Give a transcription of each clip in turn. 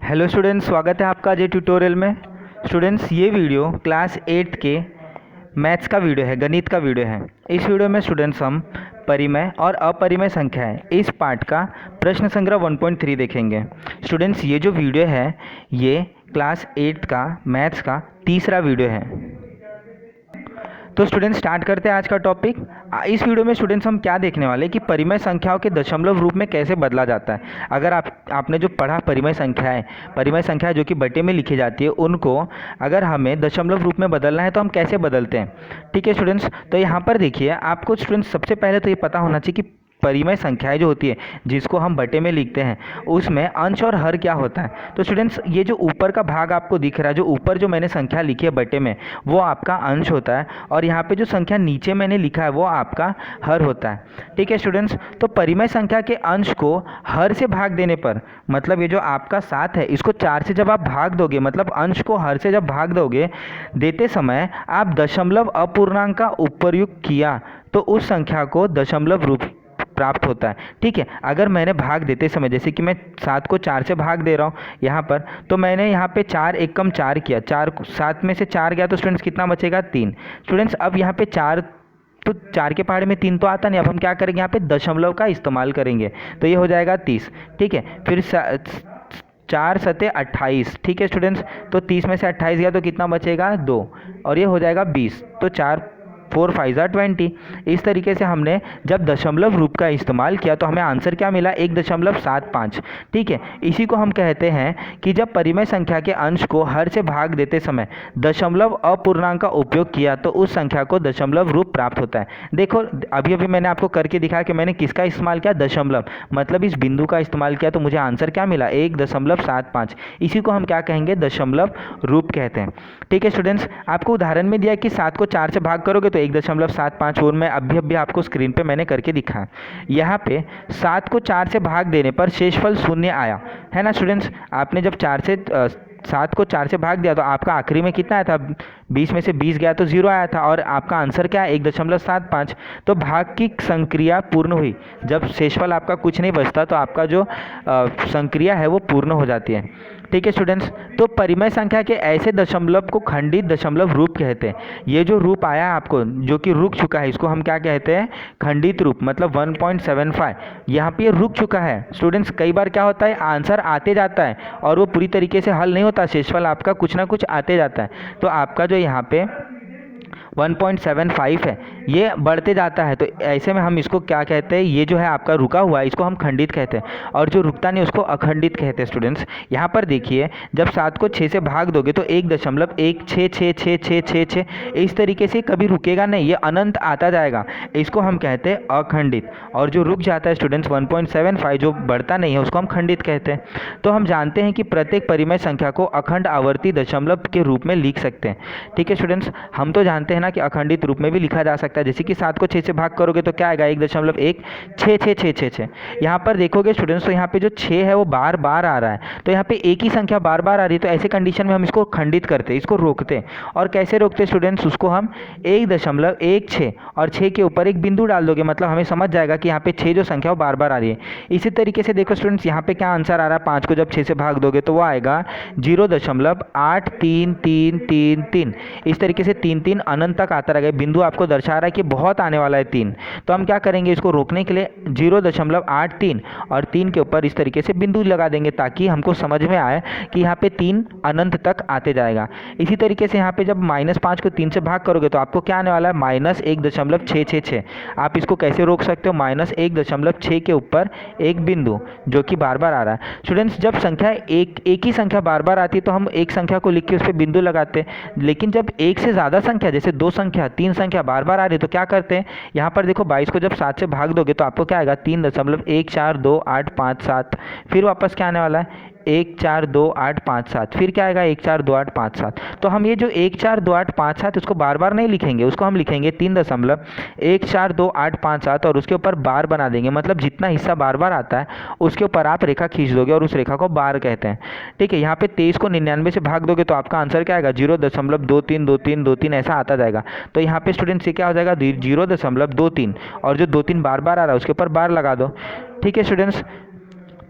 Hello students, स्वागत है आपका आज ट्यूटोरियल में। स्टूडेंट्स, ये वीडियो क्लास 8 के मैथ्स का वीडियो है, गणित का वीडियो है। इस वीडियो में स्टूडेंट्स हम परिमेय और अपरिमेय संख्याएं इस पार्ट का प्रश्न संग्रह 1.3 देखेंगे। स्टूडेंट्स, ये जो वीडियो है ये क्लास 8 का मैथ्स का तीसरा वीडियो है। तो स्टूडेंट्स स्टार्ट करते हैं आज का टॉपिक। इस वीडियो में स्टूडेंट्स हम क्या देखने वाले हैं कि परिमेय संख्याओं के दशमलव रूप में कैसे बदला जाता है। अगर आपने जो पढ़ा परिमेय संख्याएं जो कि बटे में लिखी जाती है, उनको अगर हमें दशमलव रूप में बदलना है तो हम कैसे बदलते हैं। ठीक है स्टूडेंट्स, तो यहाँ पर देखिए, आपको स्टूडेंट्स सबसे पहले तो ये पता होना चाहिए कि परिमेय संख्याएं जो होती है जिसको हम बटे में लिखते हैं उसमें अंश और हर क्या होता है। तो स्टूडेंट्स, ये जो ऊपर का भाग आपको दिख रहा है, जो ऊपर जो मैंने संख्या लिखी है बटे में, वो आपका अंश होता है, और यहाँ पे जो संख्या नीचे मैंने लिखा है वो आपका हर होता है। ठीक है स्टूडेंट्स, तो परिमेय संख्या के अंश को हर से भाग देने पर, मतलब ये जो आपका 7 है इसको 4 से जब आप भाग दोगे, मतलब अंश को हर से जब भाग दोगे, देते समय आप दशमलव अपूर्णांक का उपप्रयोग किया तो उस संख्या को दशमलव रूप प्राप्त होता है। ठीक है, अगर मैंने भाग देते समय, जैसे कि मैं 7 को 4 से भाग दे रहा हूँ यहाँ पर, तो मैंने यहाँ पे 4 एकम 4 किया, 7 में से 4 गया तो स्टूडेंट्स कितना बचेगा, 3। स्टूडेंट्स, अब यहाँ पे 4, तो 4 के पहाड़े में 3 तो आता नहीं, अब हम क्या करेंगे, यहाँ पे दशमलव का इस्तेमाल करेंगे तो ये हो जाएगा 30। ठीक है, फिर 4 सते 28। ठीक है स्टूडेंट्स, तो 30 में से 28 गया तो कितना बचेगा, 2, और ये हो जाएगा 20। तो 4 5 20। इस तरीके से हमने जब दशमलव रूप का इस्तेमाल किया तो हमें आंसर क्या मिला, 1.75। ठीक है, इसी को हम कहते हैं कि जब परिमेय संख्या के अंश को हर से भाग देते समय दशमलव अपूर्णांक का उपयोग किया तो उस संख्या को दशमलव रूप प्राप्त होता है। देखो, अभी अभी मैंने आपको करके दिखाया कि मैंने किसका इस्तेमाल किया, दशमलव, मतलब इस बिंदु का इस्तेमाल किया, तो मुझे आंसर क्या मिला, 1.75। इसी को हम क्या कहेंगे, दशमलव रूप कहते हैं। ठीक है स्टूडेंट्स, आपको उदाहरण में दिया कि 7 को 4 से भाग करोगे तो 1.75, और मैं अभी आपको स्क्रीन पे मैंने करके दिखा। यहाँ पे 7 को 4 से भाग देने पर शेषफल 0 आया है ना स्टूडेंट्स। आपने जब 7 को 4 से भाग दिया तो आपका आखिरी में कितना आया था, 20 में से 20 गया तो 0 आया था, और आपका आंसर क्या है, 1.75। तो भाग की संक्रिया पूर्ण हुई। जब शेषफल आपका कुछ नहीं बचता तो आपका जो संक्रिया है वो पूर्ण हो जाती है। ठीक है स्टूडेंट्स, तो परिमेय संख्या के ऐसे दशमलव को खंडित दशमलव रूप कहते हैं। ये जो रूप आया आपको, जो कि रुक चुका है, इसको हम क्या कहते हैं, खंडित रूप, मतलब 1.75। यहाँ पे ये रुक चुका है स्टूडेंट्स। कई बार क्या होता है, आंसर आते जाता है और वो पूरी तरीके से हल नहीं होता, शेषफल आपका कुछ ना कुछ आते जाता है। तो आपका जो यहाँ पे 1.75 है ये बढ़ते जाता है, तो ऐसे में हम इसको क्या कहते हैं, ये जो है आपका रुका हुआ है इसको हम खंडित कहते हैं, और जो रुकता नहीं उसको अखंडित कहते हैं। स्टूडेंट्स, यहाँ पर देखिए, जब 7 को 6 से भाग दोगे तो 1.1666666 इस तरीके से कभी रुकेगा नहीं, ये अनंत आता जाएगा, इसको हम कहते हैं अखंडित। और जो रुक जाता है स्टूडेंट्स 1.75, जो बढ़ता नहीं है, उसको हम खंडित कहते हैं। तो हम जानते हैं कि प्रत्येक परिमेय संख्या को अखंड आवर्ती दशमलव के रूप में लिख सकते हैं। ठीक है स्टूडेंट्स, हम तो जानते हैं ना कि अखंडित रूप में भी लिखा जा सकता है। जैसे कि 7 को 6 से भाग करोगे तो क्या आएगा, 1.16666। यहाँ पर देखोगे स्टूडेंट्स, तो यहाँ पे जो 6 है वो बार बार आ रहा है, तो यहाँ पे एक ही संख्या बार बार आ रही है, तो ऐसे कंडीशन में हम इसको खंडित करते हैं, इसको रोकते हैं। और कैसे रोकते हैं स्टूडेंट्स, उसको हम 1.16 और 6 के ऊपर एक बिंदु डाल दोगे, मतलब हमें समझ जाएगा कि यहाँ पे 6 जो संख्या वो बार बार आ रही है। इसी तरीके से देखो स्टूडेंट्स, यहाँ पे क्या आंसर आ रहा है, 5 को जब 6 से भाग दोगे तो वो आएगा 0.8333। इस तरीके से 3 अनंत तक आता रहेगा। बिंदु आपको दर्शा रहा है कि बहुत आने वाला है 3, तो हम क्या करेंगे, इसको रोकने के लिए 0.83 और 3 के ऊपर इस तरीके से बिंदु लगा देंगे, ताकि हमको समझ में आए कि यहाँ पे 3 अनंत तक आते जाएगा। इसी तरीके से यहाँ पे जब -5 को 3 से भाग करोगे तो आपको क्या आने वाला है, -1.666। आप इसको कैसे रोक सकते हो, -1.6 के ऊपर एक बिंदु जो कि बार बार आ रहा है। स्टूडेंट्स, जब संख्या एक ही संख्या बार बार आती है तो हम एक संख्या को लिख के उस पर बिंदु लगाते हैं, लेकिन जब एक से ज़्यादा संख्या, जैसे 2 संख्या 3 संख्या बार बार आ रही है तो क्या करते हैं, यहाँ पर देखो 22 को जब 7 से भाग दोगे तो आपको क्या आएगा, 3.1428557। फिर वापस क्या आने वाला है, 1428557। फिर क्या आएगा, 1428557। तो हम ये जो 1428557 उसको बार बार नहीं लिखेंगे, उसको हम लिखेंगे 3.1428557 और उसके ऊपर बार बना देंगे, मतलब जितना हिस्सा बार बार आता है उसके ऊपर आप रेखा खींच दोगे और उस रेखा को बार कहते हैं। ठीक है, यहाँ पे 23 को 99 से भाग दोगे तो आपका आंसर क्या आएगा, 0.232323 ऐसा आता जाएगा। तो यहाँ पे स्टूडेंट्स ये क्या हो जाएगा, 0.23, और जो 2 3 बार बार आ रहा है उसके ऊपर बार लगा दो। ठीक है स्टूडेंट्स,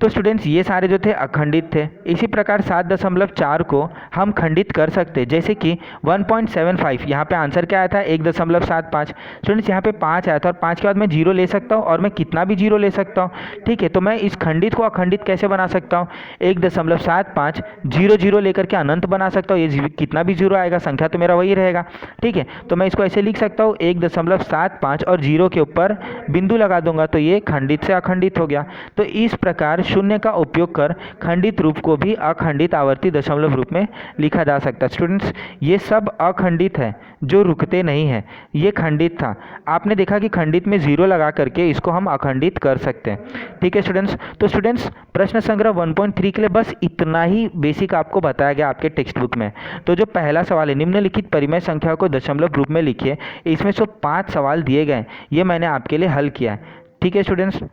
तो स्टूडेंट्स ये सारे जो थे अखंडित थे। इसी प्रकार 7.4 को हम खंडित कर सकते, जैसे कि 1.75, यहाँ पे आंसर क्या आया था 1.75। स्टूडेंट्स यहाँ पे 5 आया था और 5 के बाद मैं 0 ले सकता हूँ और मैं कितना भी 0 ले सकता हूँ। ठीक है, तो मैं इस खंडित को अखंडित कैसे बना सकता हूँ, 1.75 0 0 लेकर के अनंत बना सकता हूँ। ये कितना भी 0 आएगा संख्या तो मेरा वही रहेगा। ठीक है, तो मैं इसको ऐसे लिख सकता हूँ 1.75 और 0 के ऊपर बिंदु लगा दूंगा, तो ये खंडित से अखंडित हो गया। तो इस प्रकार शून्य का उपयोग कर खंडित रूप को भी अखंडित आवर्ती दशमलव रूप में लिखा जा सकता है। स्टूडेंट्स ये सब अखंडित है जो रुकते नहीं है, ये खंडित था। आपने देखा कि खंडित में 0 लगा करके इसको हम अखंडित कर सकते हैं। ठीक है स्टूडेंट्स, तो स्टूडेंट्स प्रश्न संग्रह 1.3 के लिए बस इतना ही बेसिक आपको बताया गया आपके टेक्स्ट बुक में। तो जो पहला सवाल है, निम्नलिखित परिमेय संख्या को दशमलव रूप में लिखिए, इसमें से 5 सवाल दिए गए, ये मैंने आपके लिए हल किया है। ठीक है स्टूडेंट्स,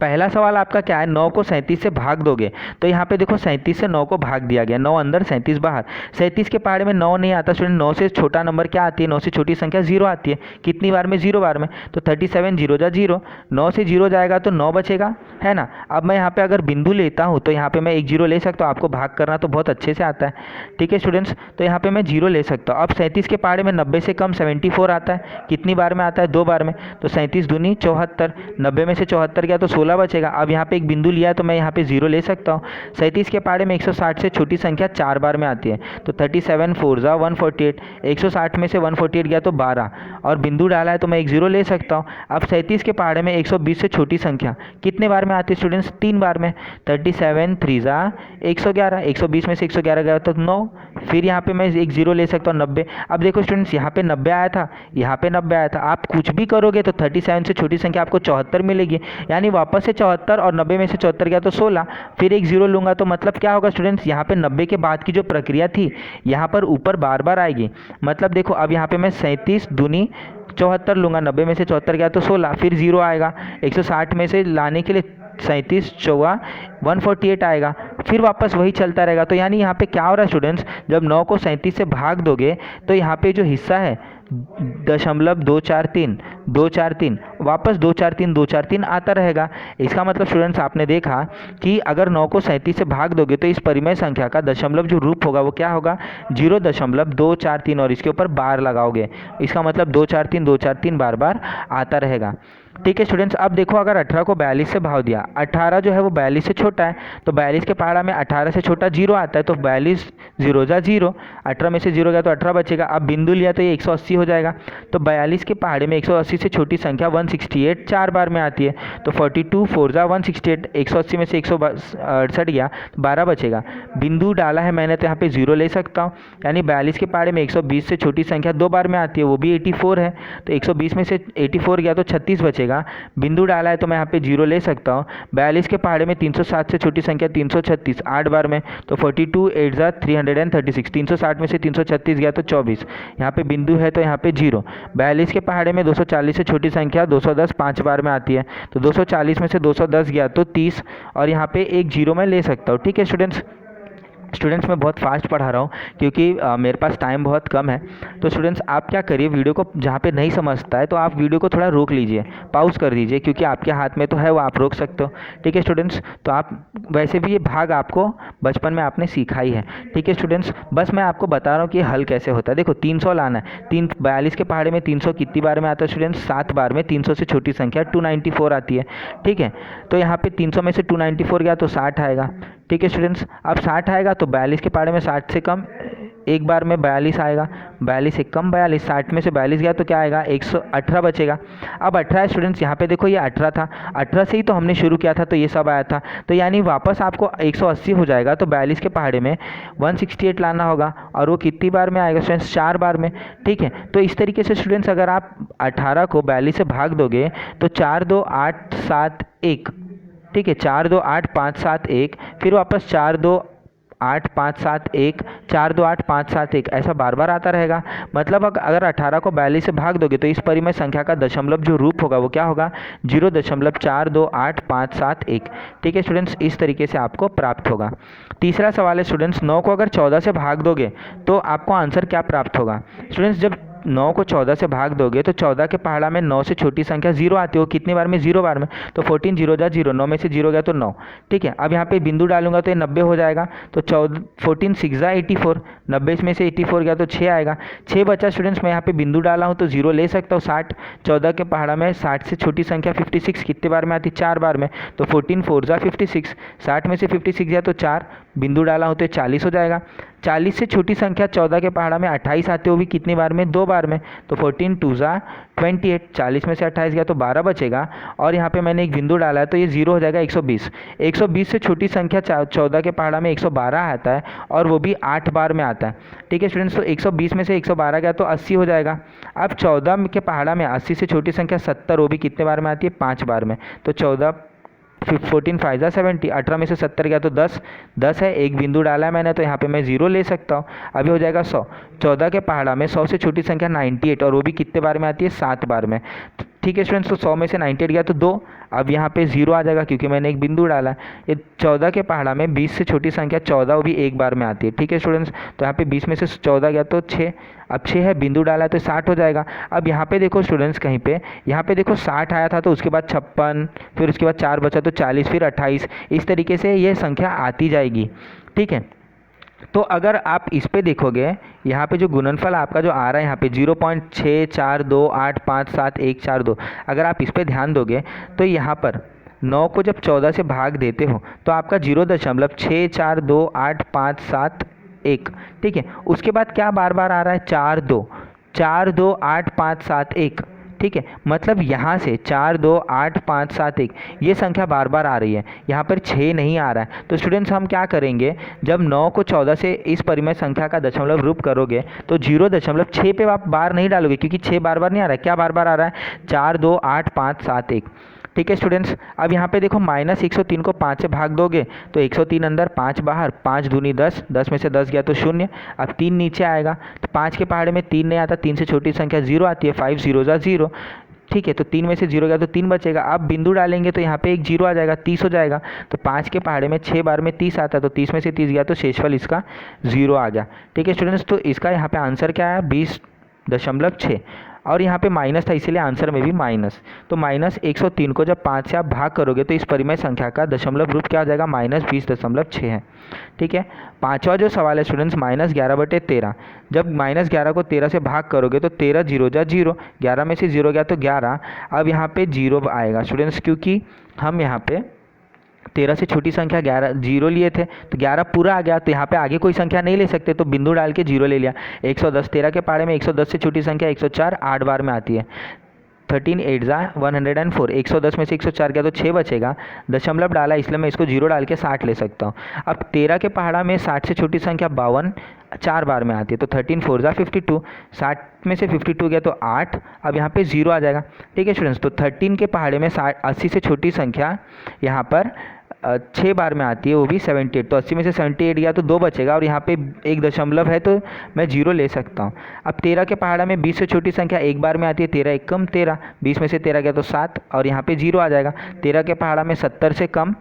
पहला सवाल आपका क्या है, 9 को 37 से भाग दोगे, तो यहाँ पे देखो 37 से 9 को भाग दिया गया, 9 अंदर 37 बाहर। 37 के पहाड़े में 9 नहीं आता स्टूडेंट, 9 से छोटा नंबर क्या आती है, 9 से छोटी संख्या 0 आती है। कितनी बार में, 0 बार में, तो 37 0 जा 0, 9 से 0 जाएगा तो 9 बचेगा, है ना। अब मैं यहाँ पे अगर बिंदु लेता हूँ तो यहाँ पे मैं 1 0 ले सकता हूँ, आपको भाग करना तो बहुत अच्छे से आता है। ठीक है स्टूडेंट्स, तो यहाँ पे मैं 0 ले सकता हूँ। अब 37 के पहाड़े में 90 से कम 74 आता है, कितनी बार में आता है, 2 बार में, तो 37 दूनी 74, 90 में से 74 गया तो 16 बचेगा। अब यहाँ पे एक बिंदु लिया है तो मैं यहाँ पे 0 ले सकता हूँ। 37 के पहाड़े में 160 से छोटी संख्या 4 बार में आती है, तो 37 4 जा 148, 160 में से 148 गया तो 12, और बिंदु डाला है तो मैं 1 0 ले सकता हूँ। अब 37 के पहाड़े में 120 से छोटी संख्या कितने बार में आती है स्टूडेंट्स, 3 बार में, 37 3 जा 111, 120 में से 111 गया तो 9, फिर यहाँ पे मैं 1 0 ले सकता हूँ 90। अब देखो स्टूडेंट्स यहाँ पे 90 आया था, यहाँ पे 90 आया था, आप कुछ भी करोगे तो 37 से छोटी संख्या आपको 74 मिलेगी, यानी वापस से 74, और 90 में से 74 गया तो 16, फिर 1 0 लूँगा तो मतलब क्या होगा स्टूडेंट्स, यहाँ पे 90 के बाद की जो प्रक्रिया थी यहाँ पर ऊपर बार बार आएगी। मतलब देखो अब यहाँ पे मैं 37 दूनी 74 लूँगा, 90 में से 74 गया तो 16, फिर 0 आएगा, 160 में से लाने के लिए 37 चौवा 148 आएगा, फिर वापस वही चलता रहेगा। तो यानी यहाँ पे क्या हो रहा है स्टूडेंट्स, जब 9 को 37 से भाग दोगे तो यहाँ पे जो हिस्सा है 0.243 वापस 243 आता रहेगा। इसका मतलब स्टूडेंट्स आपने देखा कि अगर 9 को 37 से भाग दोगे तो इस परिमेय संख्या का दशमलव जो रूप होगा वो क्या होगा, 0.243, और इसके ऊपर बार लगाओगे, इसका मतलब 243 बार बार आता रहेगा। ठीक है स्टूडेंट्स, अब देखो अगर 18 को 42 से भाग दिया, 18 जो है वो 42 से छोटा है, तो 42 के पहाड़ा में 18 से छोटा 0 आता है, तो 42 0 जा 0, 18 में से 0 गया तो 18 बचेगा। अब बिंदु लिया तो ये 180 हो जाएगा, तो 42 के पहाड़े में 180 से छोटी संख्या 168 4 बार में आती है, तो 42 4 जा 168, 180 में से 168 गया तो 12 बचेगा। बिंदु डाला है मैंने तो यहाँ पे 0 ले सकता हूँ, यानी 42 के पहाड़े में 120 से छोटी संख्या 2 बार में आती है, वो भी 84 है, तो 120 में से 84 गया तो 36 बचेगा। बिंदु डाला है तो मैं यहाँ पे 0 ले सकता हूँ। 42 के पहाड़े में 360 से छोटी संख्या 336 8 बार में, तो 42 8 जा 336, 360 में से 336 गया तो 24, यहाँ पे बिंदु है तो यहाँ पे 0। 42 के पहाड़े में 240 से छोटी संख्या 210 5 बार में आती है, तो 240 में से 210 गया तो 30, और यहाँ पे एक 0 मैं ले सकता हूँ। ठीक है स्टूडेंट्स मैं बहुत फास्ट पढ़ा रहा हूँ क्योंकि मेरे पास टाइम बहुत कम है। तो स्टूडेंट्स आप क्या करिए, वीडियो को जहाँ पे नहीं समझता है तो आप वीडियो को थोड़ा रोक लीजिए, पॉज कर दीजिए, क्योंकि आपके हाथ में तो है वो आप रोक सकते हो। ठीक है स्टूडेंट्स, तो आप वैसे भी ये भाग आपको बचपन में आपने सीखा ही है। ठीक है स्टूडेंट्स, बस मैं आपको बता रहा हूँ कि हल कैसे होता है। देखो 300 लाना है, 42 के पहाड़े में 300 कितनी बार में आता है स्टूडेंट्स, 7 बार में। 300 से छोटी संख्या 294 आती है। ठीक है, तो यहाँ पे 300 में से 294 गया तो 60 आएगा। ठीक है स्टूडेंट्स, अब 60 आएगा तो 42 के पहाड़े में 60 से कम एक बार में 42 आएगा, 42 से कम 42, 60 में से 42 गया तो क्या आएगा, 118 बचेगा। अब 18 स्टूडेंट्स यहाँ पे देखो ये 18 था, 18 से ही तो हमने शुरू किया था, तो ये सब आया था, तो यानी वापस आपको 180 हो जाएगा, तो 42 के पहाड़े में 168 लाना होगा, और वो कितनी बार में आएगा स्टूडेंट्स, 4 बार में। ठीक है, तो इस तरीके से स्टूडेंट्स अगर आप 18 को 42 से भाग दोगे तो 4 2 8 7 1, ठीक है, 4 2 8 5 7 1, फिर वापस 4 2 8 5 7 1, 4 2 8 5 7 1, ऐसा बार बार आता रहेगा। मतलब अगर 18 को 42 से भाग दोगे तो इस परिमेय संख्या का दशमलव जो रूप होगा वो क्या होगा, 0.42857 1। ठीक है स्टूडेंट्स, इस तरीके से आपको प्राप्त होगा। तीसरा सवाल है स्टूडेंट्स, 9 को अगर 14 से भाग दोगे तो आपको आंसर क्या प्राप्त होगा। स्टूडेंट्स जब आप 9 को 14 से भाग दोगे तो 14 के पहाड़ा में 9 से छोटी संख्या 0 आती है, वो कितनी बार में, 0 बार में। तो 14 0 जा 0, 9 में से 0 गया तो 9। ठीक है, अब यहाँ पे बिंदु डालूंगा तो ये 90 हो जाएगा। तो 14 6 जा 84, 90 में से 84 गया तो 6 आएगा। 6 बचा स्टूडेंट्स, मैं यहाँ पे बिंदु डाला हूँ तो 0 ले सकता हूँ। 60, 14 के पहाड़ा में 60 से छोटी संख्या 56 कितने बार में आती है, 4 बार में। तो 14 4 जा 56, 60 में से 56 गया तो 4, बिंदु डाला हूँ तो 40 हो जाएगा। 40 से छोटी संख्या 14 के पहाड़ा में 28 आते, वो भी कितनी बार में, 2 बार में। तो 14 2 जा 28, 40 में से 28 गया तो 12 बचेगा। और यहाँ पे मैंने एक बिंदु डाला है तो ये 0 हो जाएगा। 120, 120 से छोटी संख्या 14 के पहाड़ा में 112 आता है, और वो भी 8 बार में आता है। ठीक है स्टूडेंट्स, तो 120 में से 112 गया तो 80 हो जाएगा। अब 14 के पहाड़ा में 80 से छोटी संख्या 70, वो भी कितने बार में आती है, 5 बार में। तो 14 14 5 जा 70, 18 में से 70 गया तो 10 है, एक बिंदु डाला है मैंने तो यहाँ पे मैं 0 ले सकता हूँ। अभी हो जाएगा 100, 14 के पहाड़ा में 100 से छोटी संख्या 98, और वो भी कितने बार में आती है, 7 बार में। ठीक है स्टूडेंट्स, तो 100 में से 98 गया तो 2, अब यहाँ पे 0 आ जाएगा क्योंकि मैंने एक बिंदु डाला है। ये 14 के पहाड़ा में 20 से छोटी संख्या 14, वो भी एक बार में आती है। ठीक है स्टूडेंट्स, तो यहाँ पे 20 में से 14 गया तो 6, अब 6 है, बिंदु डाला है तो 60 हो जाएगा। अब यहाँ पे देखो स्टूडेंट्स, कहीं पे यहाँ पे देखो 60 आया था तो उसके बाद 56, फिर उसके बाद 4 बचा तो 40, फिर 28, इस तरीके से ये संख्या आती जाएगी। ठीक है, तो अगर आप इस पे देखोगे, यहाँ पे जो गुणनफल आपका जो आ रहा है यहाँ पे 0.642857 अगर आप इस पे ध्यान दोगे तो यहाँ पर 9 को जब 14 से भाग देते हो तो आपका 0.642857। ठीक है, उसके बाद क्या बार बार आ रहा है, 428571। ठीक है, मतलब यहाँ से 428571 ये संख्या बार बार आ रही है, यहाँ पर 6 नहीं आ रहा है। तो स्टूडेंट्स हम क्या करेंगे, जब 9 को 14 से इस परिमेय संख्या का दशमलव रूप करोगे तो 0.6 पे आप बार नहीं डालोगे, क्योंकि 6 बार बार नहीं आ रहा है। क्या बार बार आ रहा है, 428571। ठीक है स्टूडेंट्स, अब यहाँ पे देखो -103 को 5 से भाग दोगे तो 103 अंदर, 5 बाहर, 5 दूनी 10, 10 में से 10 गया तो 0। अब 3 नीचे आएगा तो 5 के पहाड़े में 3 नहीं आता, 3 से छोटी संख्या 0 आती है, 5 0 जा 0। ठीक है, तो 3 में से 0 गया तो 3 बचेगा। अब बिंदु डालेंगे तो यहाँ पे एक 0 आ जाएगा, 30 हो जाएगा। तो 5 के पहाड़े में 6 बार में 30 आता है, तो 30 में से 30 गया तो शेषफल इसका 0 आ गया। ठीक है स्टूडेंट्स, तो इसका यहाँ पे आंसर क्या है, 20.6, और यहाँ पे माइनस था इसीलिए आंसर में भी माइनस। तो -103 को जब 5 से आप भाग करोगे तो इस परिमेय संख्या का दशमलव रूप क्या हो जाएगा, -20.6 है। ठीक है, पांचवा जो सवाल है स्टूडेंट्स, -11/13, जब -11 को 13 से भाग करोगे तो 13 0 जा 0, 11 में से 0 गया तो 11। अब यहाँ पे 0 आएगा स्टूडेंट्स, क्योंकि हम यहाँ पे 13 से छोटी संख्या 11 0 लिए थे तो 11 पूरा आ गया, तो यहाँ पे आगे कोई संख्या नहीं ले सकते, तो बिंदु डाल के 0 ले लिया। 110, 13 के पहाड़े में 110 से छोटी संख्या 104 8 बार में आती है। 13 8 जा 104, 110 में से 104 गया तो 6 बचेगा, दशमलव डाला इसलिए मैं इसको 0 डाल के 60 ले सकता हूँ। अब 13 के पहाड़ा में 60 से छोटी संख्या 52 4 बार में आती है, तो 13 4 जा 52, 60 में से 52 गया तो 8, अब यहाँ पे 0 आ जाएगा। ठीक है स्टूडेंट्स, तो 13 के पहाड़े में 80 से छोटी संख्या यहाँ पर 6 बार में आती है, वो भी 78, तो 80 में से 78 गया तो 2 बचेगा, और यहाँ पे एक दशमलव है तो मैं 0 ले सकता हूँ। अब 13 के पहाड़ा में 20 से छोटी संख्या 1 बार में आती है, 13 1 कम 13, 20 में से 13 गया तो 7, और यहाँ पे 0 आ जाएगा। 13 के पहाड़ा में 70 से कम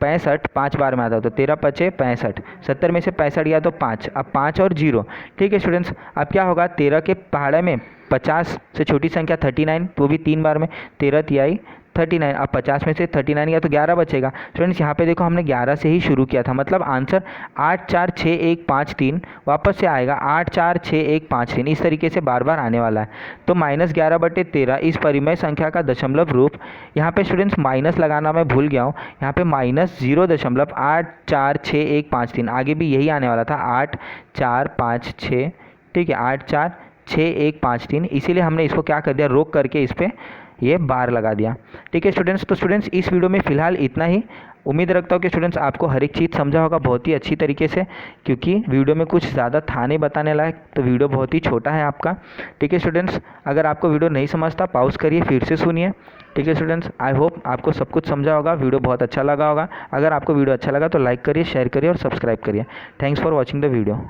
65 5 बार में आता है, तो 13 5 65, 70 में से 65 गया तो 5, अब 5 और 0। ठीक है स्टूडेंट्स, अब क्या होगा, 13 के पहाड़े में 50 से छोटी संख्या 39, वो भी 3 बार में, 13 तिहाई 39, अब 50 में से 39 गया तो 11 बचेगा। स्टूडेंट्स यहाँ पे देखो हमने 11 से ही शुरू किया था, मतलब आंसर 8 4 6 1 5 3 वापस से आएगा, 8 4 6 1 5 3, इस तरीके से बार बार आने वाला है। तो -11/13 इस परिमेय संख्या का दशमलव रूप, यहाँ पे स्टूडेंट्स माइनस लगाना मैं भूल गया हूँ, यहाँ पे -0.846153, आगे भी यही आने वाला था, 8 4 5 6, ठीक है, 8 4 6 1 5 3, इसीलिए हमने इसको क्या कर दिया, रोक करके इस पर ये बार लगा दिया। ठीक है स्टूडेंट्स, तो स्टूडेंट्स इस वीडियो में फ़िलहाल इतना ही। उम्मीद रखता हूँ कि स्टूडेंट्स आपको हर एक चीज़ समझा होगा बहुत ही अच्छी तरीके से, क्योंकि वीडियो में कुछ ज़्यादा था नहीं बताने लायक, तो वीडियो बहुत ही छोटा है आपका। ठीक है स्टूडेंट्स, अगर आपको वीडियो नहीं समझता पॉज करिए, फिर से सुनिए। ठीक है स्टूडेंट्स, आई होप आपको सब कुछ समझा होगा, वीडियो बहुत अच्छा लगा होगा। अगर आपको वीडियो अच्छा लगा तो लाइक करिए, शेयर करिए और सब्सक्राइब करिए। Thanks for watching the video.